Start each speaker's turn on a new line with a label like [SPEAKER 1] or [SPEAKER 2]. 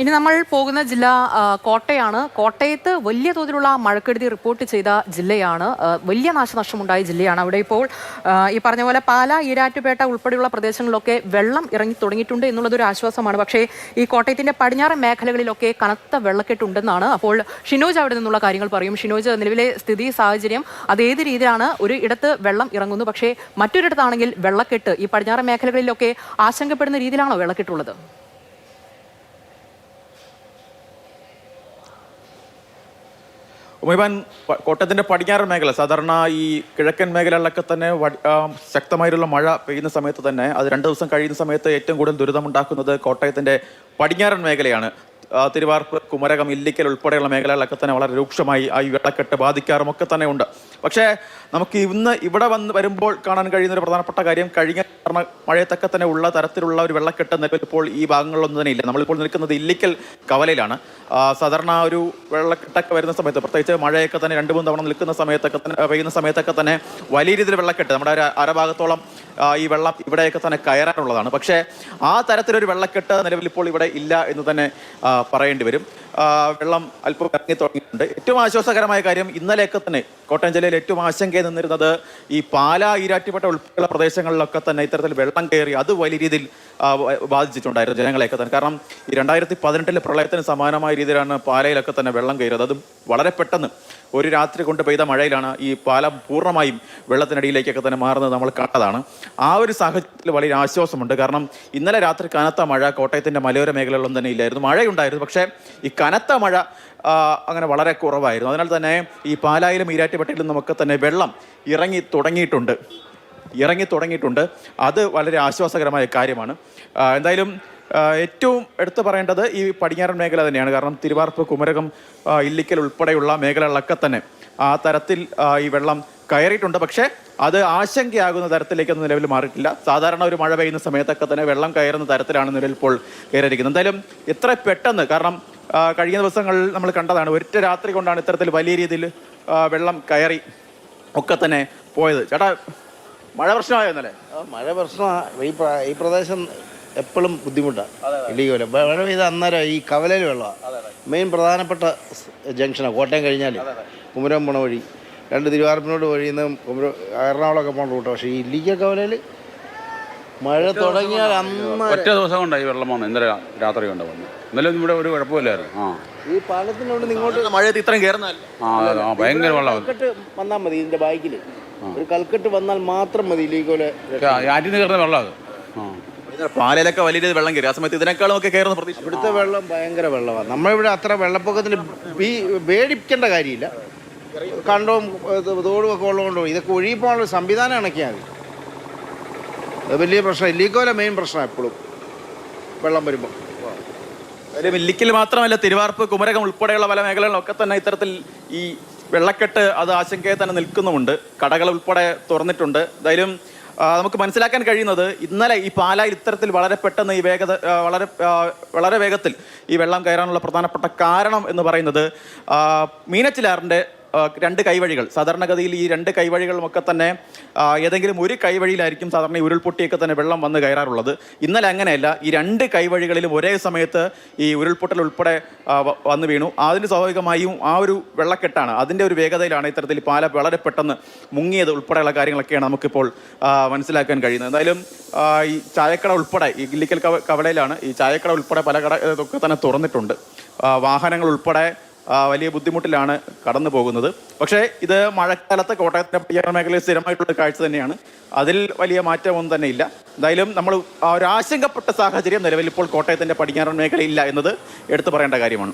[SPEAKER 1] ഇനി നമ്മൾ പോകുന്ന ജില്ല കോട്ടയാണ്. കോട്ടയത്ത് വലിയ തോതിലുള്ള മഴക്കെടുതി റിപ്പോർട്ട് ചെയ്ത ജില്ലയാണ്. വലിയ നാശനഷ്ടമുണ്ടായ ജില്ലയാണ്. അവിടെ ഇപ്പോൾ ഈ പറഞ്ഞ പോലെ പാല, ഈരാറ്റുപേട്ട ഉൾപ്പെടെയുള്ള പ്രദേശങ്ങളിലൊക്കെ വെള്ളം ഇറങ്ങി തുടങ്ങിയിട്ടുണ്ട് എന്നുള്ളതൊരു ആശ്വാസമാണ്. പക്ഷേ ഈ കോട്ടയത്തിന്റെ പടിഞ്ഞാറൻ മേഖലകളിലൊക്കെ കനത്ത വെള്ളക്കെട്ടുണ്ടെന്നാണ്. അപ്പോൾ ഷിനോജ് അവിടെ നിന്നുള്ള കാര്യങ്ങൾ പറയും. ഷിനോജ്, നിലവിലെ സ്ഥിതി സാഹചര്യം അതേത് രീതിയിലാണ്? ഒരു ഇടത്ത് വെള്ളം ഇറങ്ങുന്നു, പക്ഷേ മറ്റൊരിടത്താണെങ്കിൽ വെള്ളക്കെട്ട്. ഈ പടിഞ്ഞാറൻ മേഖലകളിലൊക്കെ ആശങ്കപ്പെടുന്ന രീതിയിലാണോ വെള്ളക്കെട്ടുള്ളത്?
[SPEAKER 2] ഉമൈബാൻ, കോട്ടയത്തിൻ്റെ പടിഞ്ഞാറൻ മേഖല, സാധാരണ ഈ കിഴക്കൻ മേഖലകളിലൊക്കെ തന്നെ ശക്തമായിട്ടുള്ള മഴ പെയ്യുന്ന സമയത്ത് തന്നെ അത് 2 ദിവസം കഴിയുന്ന സമയത്ത് ഏറ്റവും കൂടുതൽ ദുരിതമുണ്ടാക്കുന്നത് കോട്ടയത്തിൻ്റെ പടിഞ്ഞാറൻ മേഖലയാണ്. തിരുവാർപ്പ്, കുമരകം, ഇല്ലിക്കൽ ഉൾപ്പെടെയുള്ള മേഖലകളിലൊക്കെ തന്നെ വളരെ രൂക്ഷമായി ഈ വെള്ളക്കെട്ട് ബാധിക്കാറുമൊക്കെ തന്നെ ഉണ്ട്. പക്ഷേ നമുക്ക് ഇന്ന് ഇവിടെ വരുമ്പോൾ കാണാൻ കഴിയുന്ന ഒരു പ്രധാനപ്പെട്ട കാര്യം, കഴിഞ്ഞ മഴയത്തൊക്കെ തന്നെ ഉള്ള തരത്തിലുള്ള ഒരു വെള്ളക്കെട്ട് നിലവിലിപ്പോൾ ഈ ഭാഗങ്ങളിലൊന്നും തന്നെ ഇല്ല. നമ്മളിപ്പോൾ നിൽക്കുന്നത് ഇല്ലിക്കൽ കവലയിലാണ്. സാധാരണ ഒരു വെള്ളക്കെട്ടൊക്കെ വരുന്ന സമയത്ത്, പ്രത്യേകിച്ച് മഴയൊക്കെ തന്നെ 2-3 തവണ നിൽക്കുന്ന സമയത്തൊക്കെ തന്നെ പെയ്യുന്ന സമയത്തൊക്കെ തന്നെ വലിയ രീതിയിൽ വെള്ളക്കെട്ട് നമ്മുടെ ഒരു അരഭാഗത്തോളം ഈ വെള്ളം ഇവിടെയൊക്കെ തന്നെ കയറാനുള്ളതാണ്. പക്ഷേ ആ തരത്തിലൊരു വെള്ളക്കെട്ട് നിലവിലിപ്പോൾ ഇവിടെ ഇല്ല എന്ന് തന്നെ പറയേണ്ടി വരും. വെള്ളം അല്പം ഇറങ്ങി തുടങ്ങിയിട്ടുണ്ട്. ഏറ്റവും ആശ്വാസകരമായ കാര്യം, ഇന്നലെയൊക്കെ തന്നെ കോട്ടയം ജില്ലയിൽ ഏറ്റവും ആശങ്കയിൽ നിന്നിരുന്നത് ഈ പാല, ഈരാറ്റുപേട്ട ഉൾപ്പെടെയുള്ള പ്രദേശങ്ങളിലൊക്കെ തന്നെ ഇത്തരത്തിൽ വെള്ളം കയറി അത് വലിയ രീതിയിൽ ബാധിച്ചിട്ടുണ്ടായിരുന്നു ജനങ്ങളെയൊക്കെ തന്നെ. കാരണം ഈ 2018 പ്രളയത്തിന് സമാനമായ രീതിയിലാണ് പാലയിലൊക്കെ തന്നെ വെള്ളം കയറിയത്. അതും വളരെ പെട്ടെന്ന് ഒരു രാത്രി കൊണ്ട് പെയ്ത മഴയിലാണ് ഈ പാലം പൂർണ്ണമായും വെള്ളത്തിനടിയിലേക്കൊക്കെ തന്നെ മാറുന്നത് നമ്മൾ കണ്ടതാണ്. ആ ഒരു സാഹചര്യത്തിൽ വലിയ ആശ്വാസമുണ്ട്. കാരണം ഇന്നലെ രാത്രി കനത്ത മഴ കോട്ടയത്തിൻ്റെ മലയോര മേഖലകളിലൊന്നും തന്നെ ഇല്ലായിരുന്നു. മഴയുണ്ടായിരുന്നു, പക്ഷേ ഈ കനത്ത മഴ അങ്ങനെ വളരെ കുറവായിരുന്നു. അതിനാൽ തന്നെ ഈ പാലായിലും ഈരാറ്റുപേട്ടയിലും നമുക്ക് തന്നെ വെള്ളം ഇറങ്ങി തുടങ്ങിയിട്ടുണ്ട്. അത് വളരെ ആശ്വാസകരമായ കാര്യമാണ്. എന്തായാലും ഏറ്റവും എടുത്തു പറയേണ്ടത് ഈ പടിഞ്ഞാറൻ മേഖല തന്നെയാണ്. കാരണം തിരുവാർപ്പ്, കുമരകം, ഇല്ലിക്കൽ ഉൾപ്പെടെയുള്ള മേഖലകളിലൊക്കെ തന്നെ ആ തരത്തിൽ ഈ വെള്ളം കയറിയിട്ടുണ്ട്. പക്ഷേ അത് ആശങ്കയാകുന്ന തരത്തിലേക്കൊന്നും നിലവിൽ മാറിയിട്ടില്ല. സാധാരണ ഒരു മഴ പെയ്യുന്ന സമയത്തൊക്കെ തന്നെ വെള്ളം കയറുന്ന തരത്തിലാണ് നിലവിൽ ഇപ്പോൾ കയറിയിരിക്കുന്നത്. എന്തായാലും എത്ര പെട്ടെന്ന്, കാരണം കഴിഞ്ഞ ദിവസങ്ങളിൽ നമ്മൾ കണ്ടതാണ്, ഒറ്റ രാത്രി കൊണ്ടാണ് ഇത്തരത്തിൽ വലിയ രീതിയിൽ വെള്ളം കയറി ഒക്കെ തന്നെ പോയത്. ചേട്ടാ, മഴ പ്രശ്നമായോ ഇന്നലെ?
[SPEAKER 3] മഴ പ്രശ്നമാണ്. ഈ പ്രദേശം എപ്പോഴും ബുദ്ധിമുട്ടാണ്. ഇല്ലിക്കോല മഴ പെയ്ത അന്നേരം ഈ കവലയിൽ വെള്ളമാണ് മെയിൻ പ്രധാനപ്പെട്ട ജംഗ്ഷനാണ്. കോട്ടയം കഴിഞ്ഞാൽ കുമരകം പോണ വഴി, 2 തിരുവാർപ്പിനോട് വഴിയിൽ നിന്ന് എറണാകുളമൊക്കെ പോകേണ്ട റൂട്ട്. പക്ഷേ ഈ ഇല്ലിക്കൽ കവലയിൽ മഴ തുടങ്ങിയാൽ
[SPEAKER 4] ഒറ്റ ദിവസം കൊണ്ടായി വെള്ളം വന്നു. ഇന്നലെ രാത്രി കൊണ്ട് വന്നു. ഇന്നലെ ഇവിടെ ഒരു കുഴപ്പമില്ലായിരുന്നു.
[SPEAKER 3] ഈ പാലത്തിനോട് ഇങ്ങോട്ട്
[SPEAKER 2] മഴയത്ത് ഇത്രയും കയറുന്നാൽ
[SPEAKER 4] ഭയങ്കര വെള്ളം
[SPEAKER 3] കൽക്കെട്ട് വന്നാൽ മതി. ഇതിൻ്റെ ബാക്കിൽ ഒരു കൽക്കെട്ട് വന്നാൽ മാത്രം മതി ഇല്ലിക്കോലെ
[SPEAKER 4] ആറ്റിൽ നിന്ന് കയറുന്ന വെള്ളം. അത്
[SPEAKER 2] പാലയിലൊക്കെ വലിയ രീതിയിൽ വെള്ളം കയറി. ആ സമയത്ത് ഇതിനേക്കാളും ഒക്കെ കയറുന്ന പ്രതീക്ഷ.
[SPEAKER 3] ഇവിടുത്തെ വെള്ളം ഭയങ്കര വെള്ളമാണ്. നമ്മളിവിടെ അത്ര വെള്ളപ്പൊക്കത്തിന് പേടിക്കേണ്ട കാര്യമില്ല. കണ്ടവും തോടും ഒക്കെ ഉള്ളതുകൊണ്ടോ ഇതൊക്കെ ഒഴുകിപ്പോകാനുള്ള സംവിധാനം ഇണക്കിയാൽ മതി. അത് വലിയ പ്രശ്നം. ഇല്ലിക്കോല മെയിൻ പ്രശ്നം എപ്പോഴും വെള്ളം വരുമ്പോൾ.
[SPEAKER 2] ഇല്ലിക്കൽ മാത്രമല്ല, തിരുവാർപ്പ്, കുമരകം ഉൾപ്പെടെയുള്ള പല മേഖലകളിലൊക്കെ തന്നെ ഇത്തരത്തിൽ ഈ വെള്ളക്കെട്ട് അത് ആശങ്കയെ തന്നെ നിൽക്കുന്നുമുണ്ട്. കടകൾ ഉൾപ്പെടെ തുറന്നിട്ടുണ്ട്. എന്തായാലും നമുക്ക് മനസ്സിലാക്കാൻ കഴിയുന്നത്, ഇന്നലെ ഈ പാലായിൽ ഇത്തരത്തിൽ വളരെ പെട്ടെന്ന് ഈ വളരെ വേഗത്തിൽ ഈ വെള്ളം കയറാനുള്ള പ്രധാനപ്പെട്ട കാരണം എന്ന് പറയുന്നത് മീനച്ചിലാറിൻ്റെ 2 കൈവഴികൾ. സാധാരണഗതിയിൽ ഈ 2 കൈവഴികളുമൊക്കെ തന്നെ ഏതെങ്കിലും ഒരു കൈവഴിയിലായിരിക്കും സാധാരണ ഈ ഉരുൾപൊട്ടിയൊക്കെ തന്നെ വെള്ളം വന്ന് കയറാറുള്ളത്. ഇന്നലെ അങ്ങനെയല്ല. ഈ 2 കൈവഴികളിലും ഒരേ സമയത്ത് ഈ ഉരുൾപൊട്ടൽ ഉൾപ്പെടെ വന്ന് വീണു. അതിന് സ്വാഭാവികമായും ആ ഒരു വെള്ളക്കെട്ടാണ്, അതിൻ്റെ ഒരു വേഗതയിലാണ് ഇത്തരത്തിൽ പാല വളരെ പെട്ടെന്ന് മുങ്ങിയത് ഉൾപ്പെടെയുള്ള കാര്യങ്ങളൊക്കെയാണ് നമുക്കിപ്പോൾ മനസ്സിലാക്കാൻ കഴിയുന്നത്. എന്തായാലും ഈ ചായക്കട ഉൾപ്പെടെ, ഈ ഇല്ലിക്കൽ കവലയിലാണ്, ഈ ചായക്കട ഉൾപ്പെടെ പല കടയൊക്കെ തന്നെ തുറന്നിട്ടുണ്ട്. വാഹനങ്ങൾ ഉൾപ്പെടെ വലിയ ബുദ്ധിമുട്ടിലാണ് കടന്നു പോകുന്നത്. പക്ഷേ ഇത് മഴക്കാലത്ത് കോട്ടയത്തിൻ്റെ പടിഞ്ഞാറൻ മേഖലയിൽ സ്ഥിരമായിട്ടുള്ള കാഴ്ച തന്നെയാണ്. അതിൽ വലിയ മാറ്റമൊന്നും തന്നെ ഇല്ല. എന്തായാലും നമ്മൾ ഒരു ആശങ്കപ്പെട്ട സാഹചര്യം നിലവിൽ ഇപ്പോൾ കോട്ടയത്തിൻ്റെ പടിഞ്ഞാറൻ മേഖലയില്ല എന്നത് എടുത്തു പറയേണ്ട കാര്യമാണ്.